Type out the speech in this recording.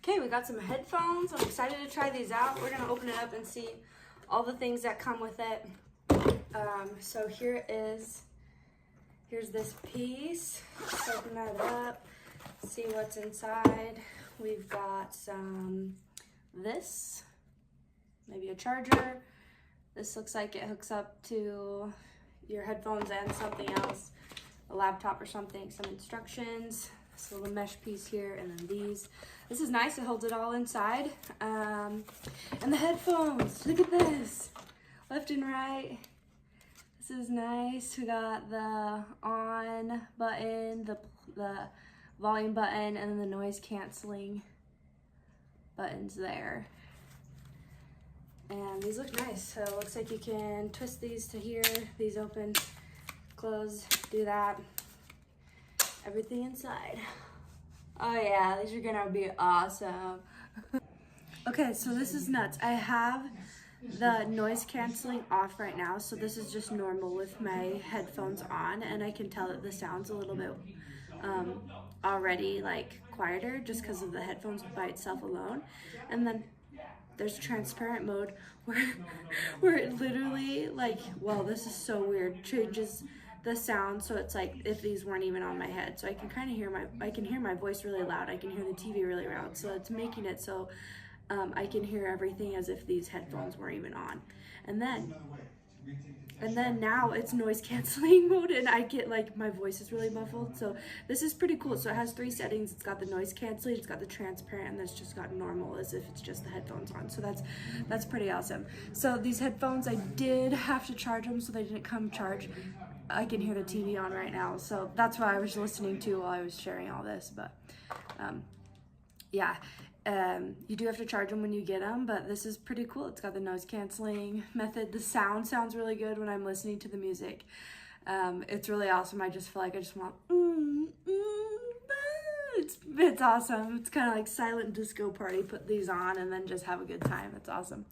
Okay, we got some headphones. I'm excited to try these out. We're gonna open it up and see all the things that come with it. So here's this piece. Let's open that up, see what's inside. We've got this, maybe a charger. This looks like it hooks up to your headphones and something else, a laptop or something, some instructions. This little mesh piece here, and then these. This is nice, it holds it all inside. And the headphones, look at this, left and right. This is nice. We got the on button, the volume button, and then the noise canceling buttons there. And these look nice. So it looks like you can twist these to here, these open, close, do that. Everything inside. Oh yeah, these are gonna be awesome. Okay, so this is nuts. I have the noise canceling off right now, so this is just normal with my headphones on, and I can tell that the sound's a little bit already like quieter just because of the headphones by itself alone. And then there's transparent mode where it literally, like, well, this is so weird, changes the sound, so it's like if these weren't even on my head, so I can kind of hear my voice really loud. I can hear the TV really loud, so it's making it so I can hear everything as if these headphones weren't even on. And then now it's noise canceling mode, and I get like my voice is really muffled. So this is pretty cool. So it has 3 settings. It's got the noise canceling, it's got the transparent, and it's just got normal as if it's just the headphones on. So that's pretty awesome. So these headphones, I did have to charge them, so they didn't come charged. I can hear the TV on right now, so that's what I was listening to while I was sharing all this. But yeah, you do have to charge them when you get them, but this is pretty cool. It's got the noise canceling method. The sound sounds really good when I'm listening to the music. It's really awesome. I just feel like I just want it's awesome. It's kind of like silent disco party. Put these on and then just have a good time. It's awesome.